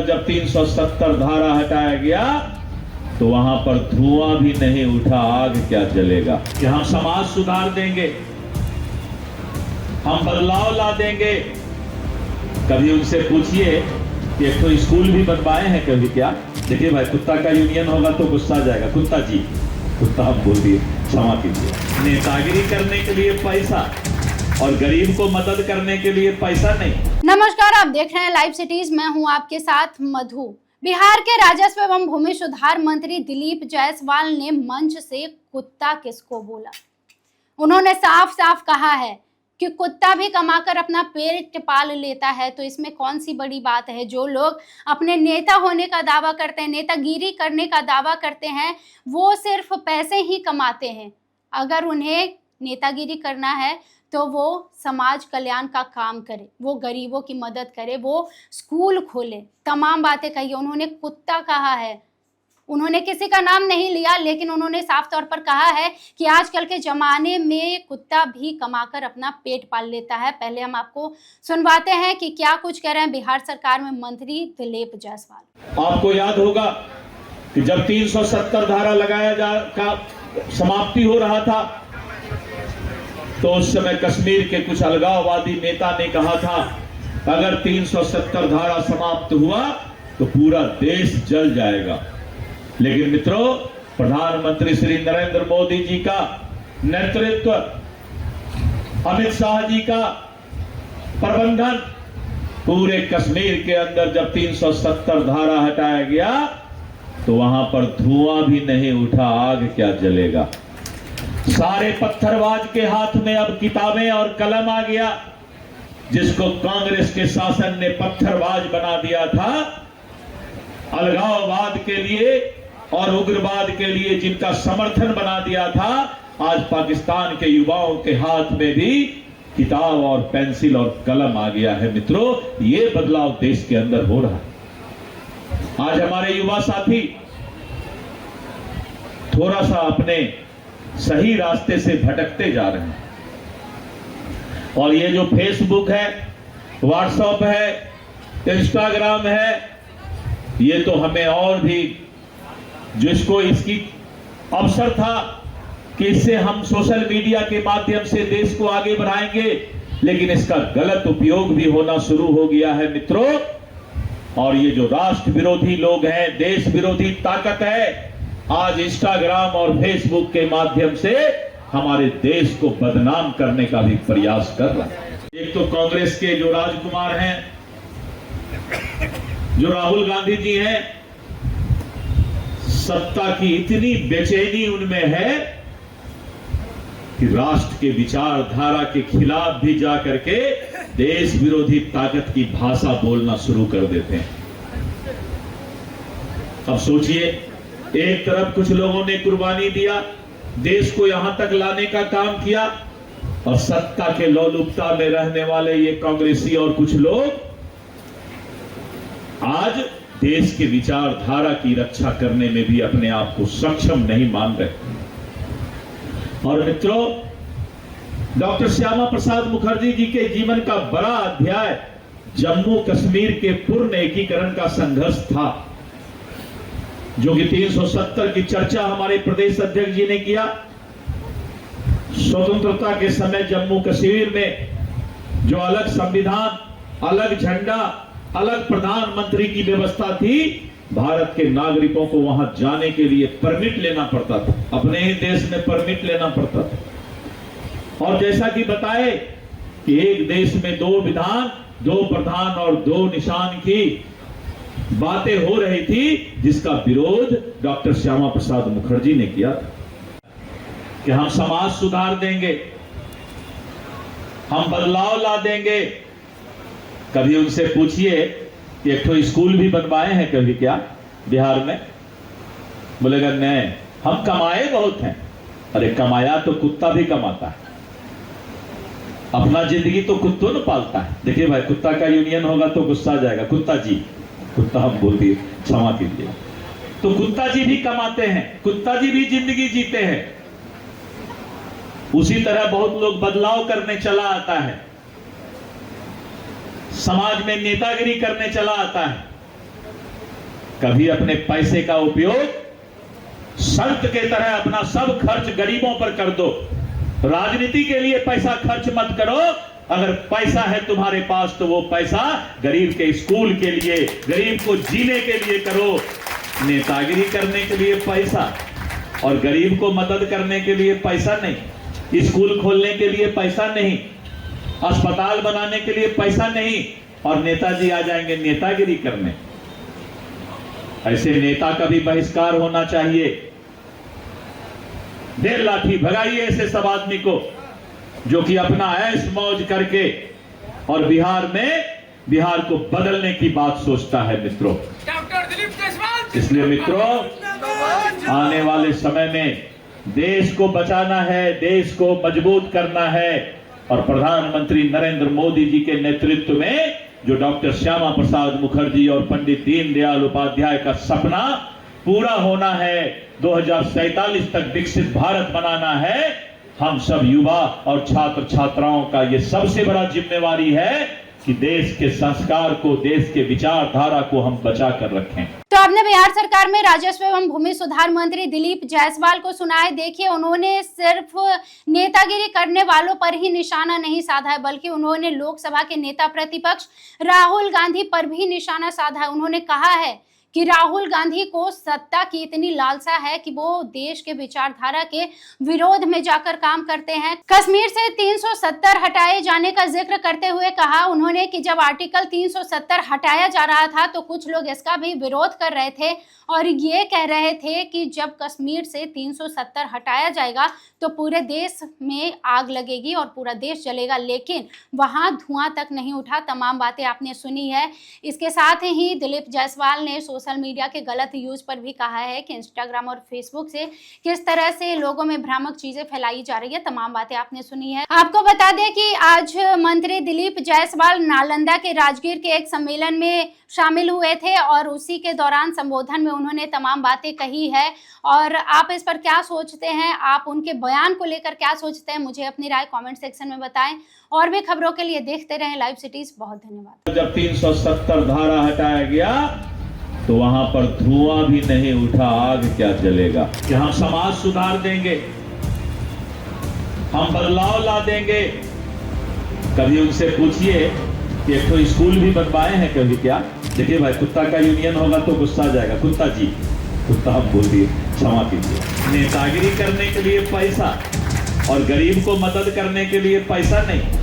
जब 370 धारा हटाया गया तो वहां पर धुआं भी नहीं उठा, आग क्या जलेगा। कि हम समाज सुधार देंगे, हम बदलाव ला देंगे। कभी उनसे पूछिए कि एक तो स्कूल भी बनवाए हैं कभी क्या। देखिए भाई, कुत्ता का यूनियन होगा तो गुस्सा जाएगा। कुत्ता जी, कुत्ता हम बोल दिए, क्षमा कीजिए। नेतागिरी करने के लिए पैसा और गरीब को मदद करने के लिए पैसा नहीं। नमस्कार, आप देख रहे हैं लाइव सिटीज। मैं हूं आपके साथ मधु। बिहार के राजस्व एवं भूमि सुधार मंत्री दिलीप जायसवाल ने मंच से कुत्ता किसको बोला। उन्होंने साफ साफ कहा है कि कुत्ता भी कमाकर अपना पेट पाल लेता है, तो इसमें कौन सी बड़ी बात है। जो लोग अपने नेता होने का दावा करते हैं, नेतागिरी करने का दावा करते हैं, वो सिर्फ पैसे ही कमाते हैं। अगर उन्हें नेतागिरी करना है तो वो समाज कल्याण का काम करे, वो गरीबों की मदद करे, वो स्कूल खोले, तमाम बातें कही। उन्होंने कुत्ता कहा है, उन्होंने किसी का नाम नहीं लिया, लेकिन उन्होंने साफ तौर पर कहा है कि आजकल के जमाने में कुत्ता भी कमाकर अपना पेट पाल लेता है। पहले हम आपको सुनवाते हैं कि क्या कुछ कह रहे हैं बिहार सरकार में मंत्री दिलीप जायसवाल। आपको याद होगा कि जब 370 धारा लगाया का समाप्ति हो रहा था तो उस समय कश्मीर के कुछ अलगाववादी नेता ने कहा था अगर 370 धारा समाप्त हुआ तो पूरा देश जल जाएगा। लेकिन मित्रों, प्रधानमंत्री श्री नरेंद्र मोदी जी का नेतृत्व, अमित शाह जी का प्रबंधन, पूरे कश्मीर के अंदर जब 370 धारा हटाया गया तो वहां पर धुआं भी नहीं उठा, आग क्या जलेगा। सारे पत्थरबाज के हाथ में अब किताबें और कलम आ गया। जिसको कांग्रेस के शासन ने पत्थरबाज बना दिया था, अलगाववाद के लिए और उग्रवाद के लिए जिनका समर्थन बना दिया था, आज पाकिस्तान के युवाओं के हाथ में भी किताब और पेंसिल और कलम आ गया है। मित्रों, ये बदलाव देश के अंदर हो रहा है। आज हमारे युवा साथी थोड़ा सा अपने सही रास्ते से भटकते जा रहे हैं। और ये जो फेसबुक है, व्हाट्सएप है, इंस्टाग्राम है, ये तो हमें और भी जिसको इसकी अवसर था कि इससे हम सोशल मीडिया के माध्यम से देश को आगे बढ़ाएंगे, लेकिन इसका गलत उपयोग भी होना शुरू हो गया है मित्रों। और ये जो राष्ट्र विरोधी लोग हैं, देश विरोधी ताकत है, आज इंस्टाग्राम और फेसबुक के माध्यम से हमारे देश को बदनाम करने का भी प्रयास कर रहा है। एक तो कांग्रेस के जो राजकुमार हैं, जो राहुल गांधी जी हैं, सत्ता की इतनी बेचैनी उनमें है कि राष्ट्र के विचारधारा के खिलाफ भी जा करके देश विरोधी ताकत की भाषा बोलना शुरू कर देते हैं। अब सोचिए, एक तरफ कुछ लोगों ने कुर्बानी दिया, देश को यहां तक लाने का काम किया, और सत्ता के लोलुपता में रहने वाले ये कांग्रेसी और कुछ लोग आज देश के विचारधारा की रक्षा करने में भी अपने आप को सक्षम नहीं मान रहे। और मित्रों, डॉक्टर श्यामा प्रसाद मुखर्जी जी के जीवन का बड़ा अध्याय जम्मू कश्मीर के पूर्ण एकीकरण का संघर्ष था, जो कि 370 की चर्चा हमारे प्रदेश अध्यक्ष जी ने किया। स्वतंत्रता के समय जम्मू कश्मीर में जो अलग संविधान, अलग झंडा, अलग प्रधानमंत्री की व्यवस्था थी, भारत के नागरिकों को वहां जाने के लिए परमिट लेना पड़ता था, अपने ही देश में परमिट लेना पड़ता था। और जैसा कि बताए कि एक देश में 2 विधान, 2 प्रधान और 2 निशान की बातें हो रही थी, जिसका विरोध डॉक्टर श्यामा प्रसाद मुखर्जी ने किया था कि हम समाज सुधार देंगे, हम बदलाव ला देंगे। कभी उनसे पूछिए कि एक तो स्कूल भी बनवाए हैं कभी क्या बिहार में। बोलेगा नहीं, हम कमाए बहुत हैं। अरे कमाया तो कुत्ता भी कमाता है, अपना जिंदगी तो कुत्तों ने पालता है। देखिए भाई, कुत्ता का यूनियन होगा तो गुस्सा जाएगा। कुत्ता जी, कुत्ता हम बोल दिए, क्षमा कीजिए। तो कुत्ता जी भी कमाते हैं, कुत्ता जी भी जिंदगी जीते हैं। उसी तरह बहुत लोग बदलाव करने चला आता है, समाज में नेतागिरी करने चला आता है। कभी अपने पैसे का उपयोग संत के तरह अपना सब खर्च गरीबों पर कर दो। राजनीति के लिए पैसा खर्च मत करो। अगर पैसा है तुम्हारे पास तो वो पैसा गरीब के स्कूल के लिए, गरीब को जीने के लिए करो। नेतागिरी करने के लिए पैसा और गरीब को मदद करने के लिए पैसा नहीं, स्कूल खोलने के लिए पैसा नहीं, अस्पताल बनाने के लिए पैसा नहीं, और नेताजी आ जाएंगे नेतागिरी करने। ऐसे नेता का भी बहिष्कार होना चाहिए। देर लाठी भगाइए ऐसे सब आदमी को जो कि अपना ऐश मौज करके और बिहार को बदलने की बात सोचता है मित्रों। इसलिए मित्रों, आने वाले समय में देश को बचाना है, देश को मजबूत करना है, और प्रधानमंत्री नरेंद्र मोदी जी के नेतृत्व में जो डॉक्टर श्यामा प्रसाद मुखर्जी और पंडित दीनदयाल उपाध्याय का सपना पूरा होना है, 2047 तक विकसित भारत बनाना है, हम सब युवा और छात्र छात्राओं का ये सबसे बड़ा जिम्मेवारी है कि देश के संस्कार को, देश के विचारधारा को हम बचा कर रखें। तो आपने बिहार सरकार में राजस्व एवं भूमि सुधार मंत्री दिलीप जायसवाल को सुना है। देखिए, उन्होंने सिर्फ नेतागिरी करने वालों पर ही निशाना नहीं साधा है, बल्कि उन्होंने लोकसभा के नेता प्रतिपक्ष राहुल गांधी पर भी निशाना साधा है। उन्होंने कहा है कि राहुल गांधी को सत्ता की इतनी लालसा है कि वो देश के विचारधारा के विरोध में जाकर काम करते हैं। कश्मीर से 370 हटाए जाने का जिक्र करते हुए कहा उन्होंने कि जब आर्टिकल 370 हटाया जा रहा था तो कुछ लोग इसका भी विरोध कर रहे थे और ये कह रहे थे कि जब कश्मीर से 370 हटाया जाएगा तो पूरे देश में आग लगेगी और पूरा देश जलेगा, लेकिन वहां धुआं तक नहीं उठा। तमाम बातें आपने सुनी है। इसके साथ ही दिलीप जायसवाल ने सोशल मीडिया के गलत यूज पर भी कहा है कि इंस्टाग्राम और फेसबुक से किस तरह से लोगों में भ्रामक चीजें फैलाई जा रही है। तमाम बातें आपने सुनी है। आपको बता दें कि आज मंत्री दिलीप जायसवाल नालंदा के राजगीर के एक सम्मेलन में शामिल हुए थे और उसी के दौरान संबोधन में उन्होंने तमाम बातें कही है। और आप इस पर क्या सोचते हैं, आप उनके बयान को लेकर क्या सोचते हैं, मुझे अपनी राय कमेंट सेक्शन में बताएं। और भी खबरों के लिए देखते रहें लाइव सिटीज। बहुत धन्यवाद। जब 370 धारा हटाया गया तो वहां पर धुआं भी नहीं उठा, आग क्या जलेगा। कि हम समाज सुधार देंगे, हम बदलाव ला देंगे। कभी उनसे पूछिए कि एक तो स्कूल भी बनवाए हैं कभी क्या? देखिए भाई, कुत्ता का यूनियन होगा तो गुस्सा आ जाएगा। कुत्ता जी, कुत्ता हम बोल दिए, क्षमा कीजिए। नेतागिरी करने के लिए पैसा और गरीब को मदद करने के लिए पैसा नहीं।